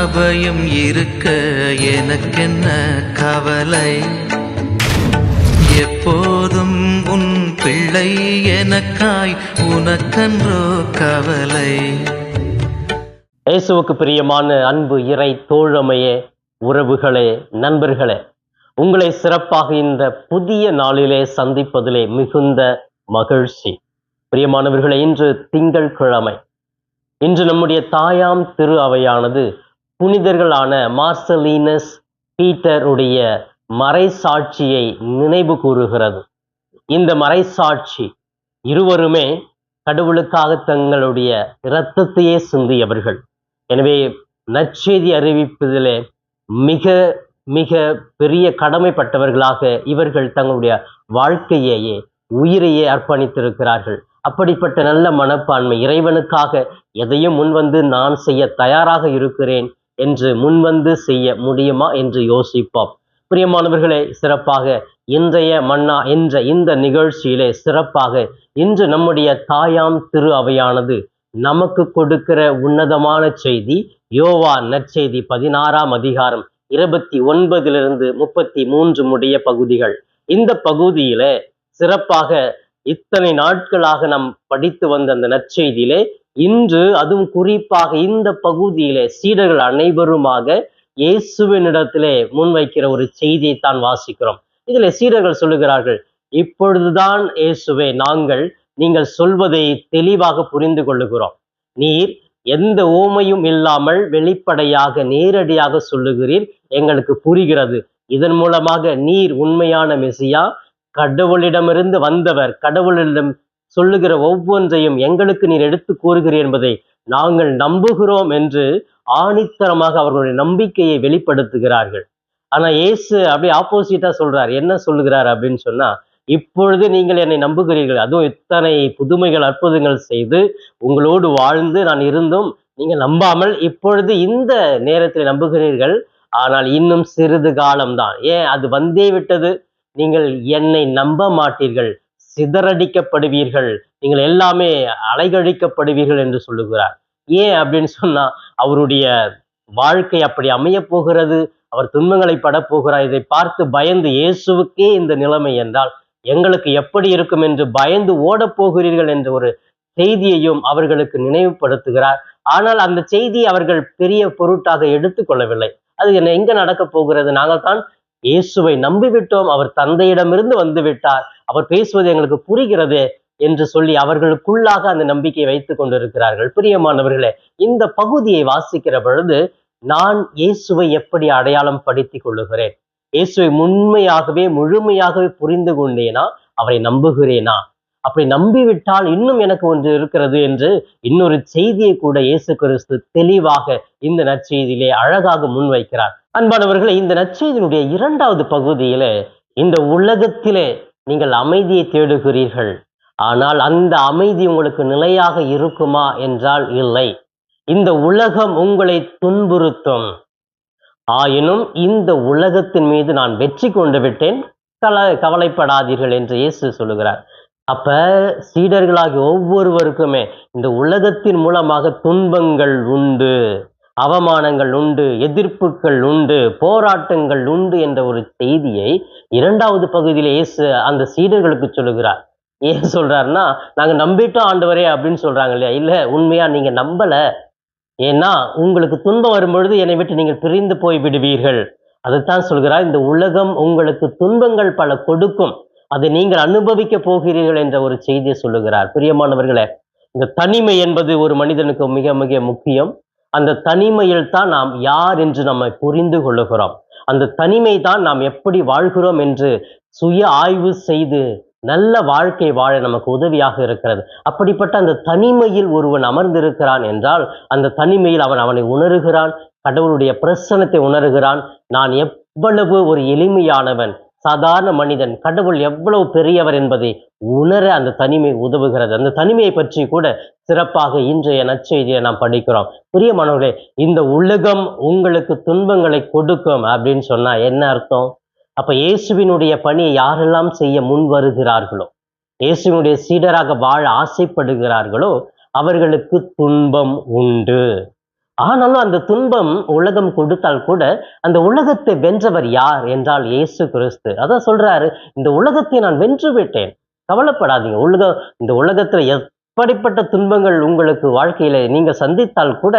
அபயம் இருக்க எனக்கென்ன கவலை, எப்போதும் உன் பிள்ளை எனக்காய் உனக்கன்றோ கவலை. இயேசுவுக்கு பிரியமான அன்பு இறை தோழமையே, உறவுகளே, நண்பர்களே, உங்களை சிறப்பாக இந்த புதிய நாளிலே சந்திப்பதிலே மிகுந்த மகிழ்ச்சி. பிரியமானவர்களே, இன்று திங்கட்கிழமை. இன்று நம்முடைய தாயாம் திரு அவையானது புனிதர்களான மார்சலீனஸ் பீட்டருடைய மறைசாட்சியை நினைவு கூறுகிறது. இந்த மறைசாட்சி இருவருமே கடவுளுக்காக தங்களுடைய இரத்தத்தையே சிந்தியவர்கள். எனவே நற்செய்தி அறிவிப்பதிலே மிக மிக பெரிய கடமைப்பட்டவர்களாக இவர்கள் தங்களுடைய வாழ்க்கையையே உயிரையே அர்ப்பணித்திருக்கிறார்கள். அப்படிப்பட்ட நல்ல மனப்பான்மை, இறைவனுக்காக எதையும் முன்வந்து நான் செய்ய தயாராக இருக்கிறேன் என்று முன்வந்து செய்ய முடியுமா என்று யோசிப்போம். பிரியமானவர்களே, சிறப்பாக இன்றைய மன்னா என்ற இந்த நிகழ்ச்சியிலே சிறப்பாக இன்று நம்முடைய தாயாம் திரு அவையானது நமக்கு கொடுக்கிற உன்னதமான செய்தி யோவான் நற்செய்தி 16ஆம் அதிகாரம் 29 33 முடிய பகுதிகள். இந்த பகுதியிலே சிறப்பாக இத்தனை நாட்களாக நாம் படித்து வந்த அந்த நற்செய்தியிலே இன்று அதுவும் குறிப்பாக இந்த பகுதியிலே சீடர்கள் அனைவருமாக இயேசுவினிடத்திலே முன்வைக்கிற ஒரு செய்தியை தான் வாசிக்கிறோம். இதில் சீடர்கள் சொல்லுகிறார்கள், இப்பொழுதுதான் இயேசுவே நாங்கள் நீங்கள் சொல்வதை தெளிவாக புரிந்து கொள்ளுகிறோம். நீர் எந்த ஓமையும் இல்லாமல் வெளிப்படையாக நேரடியாக சொல்லுகிறீர், எங்களுக்கு புரிகிறது. இதன் மூலமாக நீர் உண்மையான மெசியா, கடவுளிடமிருந்து வந்தவர், கடவுளிடம் சொல்லுகிற ஒவ்வொன்றையும் எங்களுக்கு நீர் எடுத்து கூறுகிறீர் என்பதை நாங்கள் நம்புகிறோம் என்று ஆணித்தரமாக அவர்களுடைய நம்பிக்கையை வெளிப்படுத்துகிறார்கள். ஆனா இயேசு அப்படியே ஆப்போசிட்டா சொல்றார். என்ன சொல்லுகிறார் அப்படின்னு சொன்னா, இப்பொழுது நீங்கள் என்னை நம்புகிறீர்கள், அதுவும் இத்தனை புதுமைகள் அற்புதங்கள் செய்து உங்களோடு வாழ்ந்து நான் இருந்தும் நீங்கள் நம்பாமல் இப்பொழுது இந்த நேரத்தில் நம்புகிறீர்கள். ஆனால் இன்னும் சிறிது காலம்தான், ஏன் அது வந்தே விட்டது, நீங்கள் என்னை நம்ப மாட்டீர்கள், சிதறடிக்கப்படுவீர்கள், நீங்கள் எல்லாமே அலைகழிக்கப்படுவீர்கள் என்று சொல்லுகிறார். ஏன் அப்படின்னு சொன்னா அவருடைய வாழ்க்கை அப்படி அமைய போகிறது, அவர் துன்பங்களை படப்போகிறார். இதை பார்த்து பயந்து இயேசுவுக்கே இந்த நிலைமை என்றால் எங்களுக்கு எப்படி இருக்கும் என்று பயந்து ஓடப் போகிறீர்கள் என்ற ஒரு செய்தியையும் அவர்களுக்கு நினைவுபடுத்துகிறார். ஆனால் அந்த செய்தியை அவர்கள் பெரிய பொருட்டாக எடுத்துக்கொள்ளவில்லை. அது எங்க நடக்க போகிறது, நாங்கள் தான் இயேசுவை நம்பிவிட்டோம், அவர் தந்தையிடமிருந்து வந்து விட்டார், அவர் பேசுவது எங்களுக்கு புரிகிறது என்று சொல்லி அவர்களுக்குள்ளாக அந்த நம்பிக்கையை வைத்துக் கொண்டிருக்கிறார்கள். பிரியமானவர்களே, இந்த பகுதியை வாசிக்கிற பொழுது நான் இயேசுவை எப்படி அடையாளம் படுத்திக் கொள்ளுகிறேன், இயேசுவை உண்மையாகவே முழுமையாகவே புரிந்து கொண்டேனா, அவரை நம்புகிறேனா, அப்படி நம்பிவிட்டால் இன்னும் எனக்கு ஒன்று இருக்கிறது என்று இன்னொரு செய்தியை கூட இயேசு கிறிஸ்து தெளிவாக இந்த நற்செய்தியிலே அழகாக முன்வைக்கிறார். அன்பானவர்களே, இந்த நற்செய்தியினுடைய 2வது பகுதியிலே, இந்த உலகத்திலே நீங்கள் அமைதியை தேடுகிறீர்கள், ஆனால் அந்த அமைதி உங்களுக்கு நிலையாக இருக்குமா என்றால் இல்லை. இந்த உலகம் உங்களை துன்புறுத்தும், ஆயினும் இந்த உலகத்தின் மீது நான் வெற்றி கொண்டு விட்டேன், கவலைப்படாதீர்கள் என்று இயேசு சொல்லுகிறார். அப்ப சீடர்களாகிய ஒவ்வொருவருக்குமே இந்த உலகத்தின் மூலமாக துன்பங்கள் உண்டு, அவமானங்கள் உண்டு, எதிர்ப்புகள் உண்டு, போராட்டங்கள் உண்டு என்ற ஒரு செய்தியை 2வது பகுதியில் இயேசு அந்த சீடர்களுக்கு சொல்லுகிறார். ஏன் சொல்றாருன்னா, நாங்க நம்பிட்டோம் ஆண்டவரே அப்படின்னு சொல்றாங்க இல்லையா, இல்ல உண்மையா நீங்க நம்பல, ஏன்னா உங்களுக்கு துன்பம் வரும்பொழுது என்னை விட்டு நீங்கள் பிரிந்து போய் விடுவீர்கள். அதைத்தான் சொல்கிறார், இந்த உலகம் உங்களுக்கு துன்பங்கள் பல கொடுக்கும், அதை நீங்கள் அனுபவிக்க போகிறீர்கள் என்ற ஒரு செய்தியை சொல்லுகிறார். பிரியமானவர்களே, இந்த தனிமை என்பது ஒரு மனிதனுக்கு மிக மிக முக்கியம். அந்த தனிமையில் தான் நாம் யார் என்று நம்மை புரிந்து கொள்ளுகிறோம். அந்த தனிமை தான் நாம் எப்படி வாழ்கிறோம் என்று சுய ஆய்வு செய்து நல்ல வாழ்க்கை வாழ நமக்கு உதவியாக இருக்கிறது. அப்படிப்பட்ட அந்த தனிமையில் ஒருவன் அமர்ந்திருக்கிறான் என்றால் அந்த தனிமையில் அவனை உணர்கிறான், கடவுளுடைய பிரசன்னத்தை உணர்கிறான். நான் எவ்வளவு ஒரு எளிமையானவன், சாதாரண மனிதன், கடவுள் எவ்வளவு பெரியவர் என்பதை உணர அந்த தனிமை உதவுகிறது. அந்த தனிமையை பற்றி கூட சிறப்பாக இன்றைய நற்செய்தியை நாம் படிக்கிறோம். பிரியமானவர்களே, இந்த உலகம் உங்களுக்கு துன்பங்களை கொடுக்கும் அப்படின்னு சொன்னா என்ன அர்த்தம்? அப்ப இயேசுவினுடைய பணியை யாரெல்லாம் செய்ய முன் வருகிறார்களோ, இயேசுவினுடைய சீடராக வாழ ஆசைப்படுகிறார்களோ அவர்களுக்கு துன்பம் உண்டு. ஆனாலும் அந்த துன்பம் உலகம் கொடுத்தால் கூட அந்த உலகத்தை வென்றவர் யார் என்றால் இயேசு கிறிஸ்து. அதான் சொல்றாரு, இந்த உலகத்தை நான் வென்று விட்டேன், கவலைப்படாதீங்க. இந்த உலகத்துல எப்படிப்பட்ட துன்பங்கள் உங்களுக்கு வாழ்க்கையில நீங்க சந்தித்தால் கூட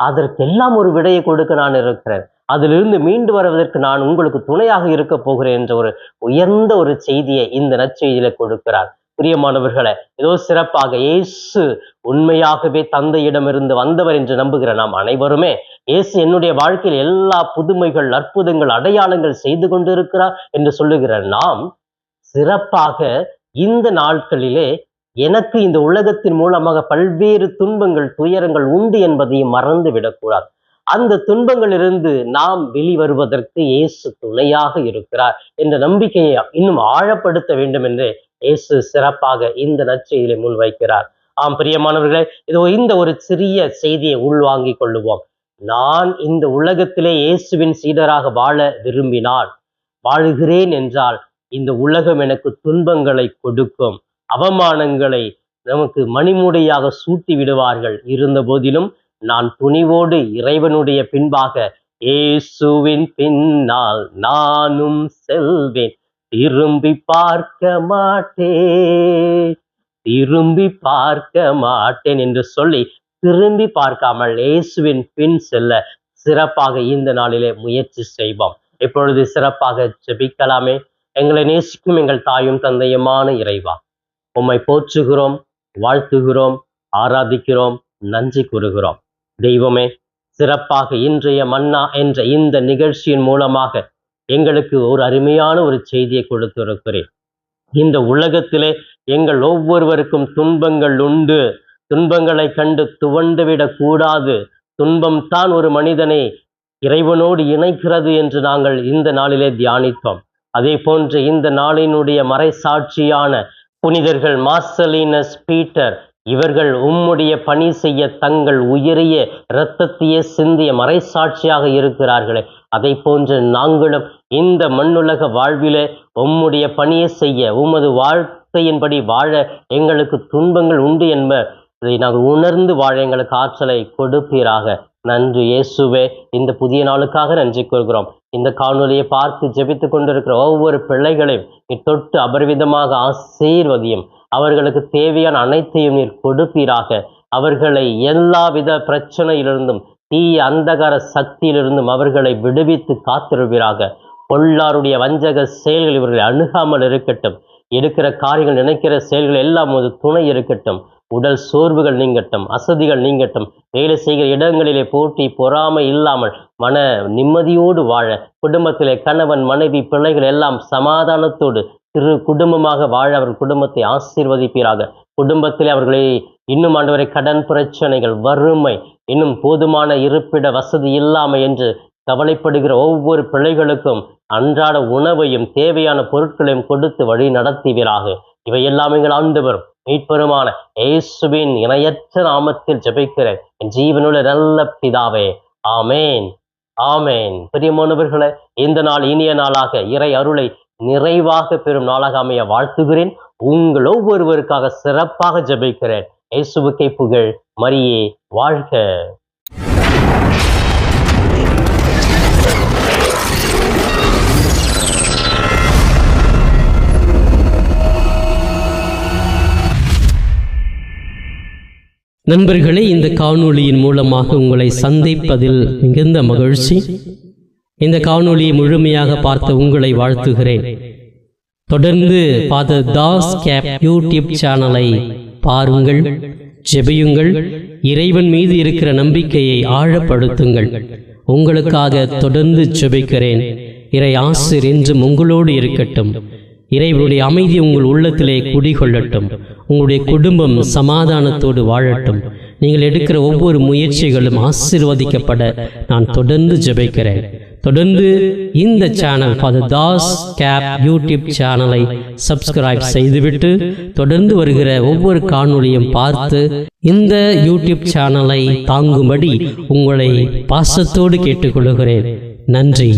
அதற்கெல்லாம் ஒரு விடையை கொடுக்க நான் இருக்கிறேன், அதிலிருந்து மீண்டு வருவதற்கு நான் உங்களுக்கு துணையாக இருக்க போகிறேன் என்ற ஒரு உயர்ந்த ஒரு செய்தியை இந்த நற்செய்தியில கொடுக்கிறார். பிரியமானவர்களே, ஏதோ சிறப்பாக இயேசு உண்மையாகவே தந்தையிடமிருந்து வந்தவர் என்று நம்புகிற நாம் அனைவருமே, இயேசு என்னுடைய வாழ்க்கையில் எல்லா புதுமைகள், அற்புதங்கள், அடையாளங்கள் செய்து கொண்டிருக்கிறார் என்று சொல்லுகிற நாம் சிறப்பாக இந்த நாட்களிலே எனக்கு இந்த உலகத்தின் மூலமாக பல்வேறு துன்பங்கள், துயரங்கள் உண்டு என்பதையும் மறந்து விடக்கூடாது. அந்த துன்பங்களிலிருந்து நாம் வெளிவருவதற்கு இயேசு துணையாக இருக்கிறார் என்ற நம்பிக்கையை இன்னும் ஆழப்படுத்த வேண்டும் என்று இயேசு சிறப்பாக இந்த நற்செய்தியை முன்வைக்கிறார். ஆம் பிரியமானவர்களே, இதோ இந்த ஒரு சிறிய செய்தியை உள்வாங்கிக் கொள்ளுவோம். நான் இந்த உலகத்திலே இயேசுவின் சீடராக வாழ விரும்பினால், வாழுகிறேன் என்றால் இந்த உலகம் எனக்கு துன்பங்களை கொடுக்கும், அவமானங்களை நமக்கு மணிமுடியாக சூட்டி விடுவார்கள். இருந்த போதிலும் நான் துணிவோடு இறைவனுடைய பின்பாக இயேசுவின் பின்னால் நானும் செல்வேன், திரும்பி பார்க்க மாட்டேன், திரும்பி பார்க்க மாட்டேன் என்று சொல்லி திரும்பி பார்க்காமல் இயேசுவின் பின் செல்ல சிறப்பாக இந்த நாளிலே முயற்சி செய்வோம். இப்பொழுது சிறப்பாக ஜெபிக்கலாமே. எங்களை நேசிக்கும் எங்கள் தாயும் தந்தையுமான இறைவா, உம்மை போற்றுகிறோம், வாழ்த்துகிறோம், ஆராதிக்கிறோம், நன்றி கூறுகிறோம். தெய்வமே, சிறப்பாக இன்றைய மன்னா என்ற இந்த நிகழ்ச்சியின் மூலமாக எங்களுக்கு ஒரு அருமையான ஒரு செய்தியை கொடுத்திருக்கிறேன். இந்த உலகத்திலே எங்கள் ஒவ்வொருவருக்கும் துன்பங்கள் உண்டு. துன்பங்களை கண்டு துவண்டுவிடக் கூடாது. துன்பம் தான் ஒரு மனிதனை இறைவனோடு இணைக்கிறது என்று நாங்கள் இந்த நாளிலே தியானித்தோம். அதே போன்று இந்த நாளினுடைய மறைசாட்சியான புனிதர்கள் மார்சலினஸ், பீட்டர் இவர்கள் உம்முடைய பணி செய்ய தங்கள் உயரிய இரத்தத்தையே சிந்திய மறைசாட்சியாக இருக்கிறார்களே, அதை போன்று நாங்களும் இந்த மண்ணுலக வாழ்விலே உம்முடைய பணியை செய்ய, உமது வாழ்க்கையின்படி வாழ எங்களுக்கு துன்பங்கள் உண்டு என்பதை நாங்கள் உணர்ந்து வாழ எங்களுக்கு ஆற்றலை கொடுப்பீராக. நன்றி இயேசுவே. இந்த புதிய நாளுக்காக நன்றி கூறுகிறோம். இந்த காணொலியை பார்த்து ஜெபித்து கொண்டிருக்கிற ஒவ்வொரு பிள்ளைகளையும் நீ தொட்டு அபரிவிதமாக ஆசீர்வதியும். அவர்களுக்கு தேவையான அனைத்தையும் நீர் கொடுப்பீராக. அவர்களை எல்லாவித பிரச்சனையிலிருந்தும் தீய அந்தகார சக்தியிலிருந்தும் அவர்களை விடுவித்து காத்திருவீராக. பொல்லாருடைய வஞ்சக செயல்கள் இவர்களை அணுகாமல் இருக்கட்டும். எடுக்கிற காரியங்கள், நினைக்கிற செயல்கள் எல்லாம் ஒரு துணை இருக்கட்டும். உடல் சோர்வுகள் நீங்கட்டும், அசதிகள் நீங்கட்டும். வேலை செய்கிற இடங்களிலே போட்டி பொறாமை இல்லாமல் மன நிம்மதியோடு வாழ, குடும்பத்திலே கணவன் மனைவி பிள்ளைகள் எல்லாம் சமாதானத்தோடு திரு குடும்பமாக வாழ அவர் குடும்பத்தை ஆசீர்வதிப்பீராக. குடும்பத்திலே அவர்களை இன்னும் ஆண்டவரை கடன் பிரச்சனைகள், வறுமை, இன்னும் போதுமான இருப்பிட வசதி இல்லாமல் என்று கவலைப்படுகிற ஒவ்வொரு பிள்ளைகளுக்கும் அன்றாட உணவையும் தேவையான பொருட்களையும் கொடுத்து வழி நடத்துவீராக. இவை எல்லாம் எங்கள் ஆண்டவர் மீட்பெருமான இயேசுவின் இணையற்ற நாமத்தில் ஜெபிக்கிறேன் என் ஜீவனுள்ள நல்ல பிதாவே, ஆமேன், ஆமேன். பிரியமானவர்களே, இந்த நாள் இனிய நாளாக இறை அருளை நிறைவாக பெறும் நாளாக அமைய வாழ்த்துகிறேன். உங்கள் ஒவ்வொருவருக்காக சிறப்பாக ஜெபிக்கிறேன். இயேசுவுக்கே புகழ், மரியே வாழ்க. நண்பர்களே, இந்த காணொளியின் மூலமாக உங்களை சந்திப்பதில் மிகுந்த மகிழ்ச்சி. இந்த காணொளியை முழுமையாக பார்த்த உங்களை வாழ்த்துகிறேன். தொடர்ந்து ஃபாதர் தாஸ் கேப் யூடியூப் சேனலை பாருங்கள், ஜெபியுங்கள், இறைவன் மீது இருக்கிற நம்பிக்கையை ஆழப்படுத்துங்கள். உங்களுக்காக தொடர்ந்து ஜெபிக்கிறேன். இறை ஆசிர் என்றும் உங்களோடு இருக்கட்டும். இறைவனுடைய அமைதி உங்கள் உள்ளத்திலே குடிகொள்ளட்டும். உங்களுடைய குடும்பம் சமாதானத்தோடு வாழட்டும். நீங்கள் எடுக்கிற ஒவ்வொரு முயற்சிகளும் ஆசீர்வதிக்கப்பட நான் தொடர்ந்து ஜெபிக்கிறேன். தொடர்ந்து இந்த சேனல் ஃபாதர் தாஸ் கேப் யூடியூப் சேனலை சப்ஸ்கிரைப் செய்துவிட்டு தொடர்ந்து வருகிற ஒவ்வொரு காணொளியும் பார்த்து இந்த யூடியூப் சேனலை தாங்கும்படி உங்களை பாசத்தோடு கேட்டுக்கொள்கிறேன். நன்றி.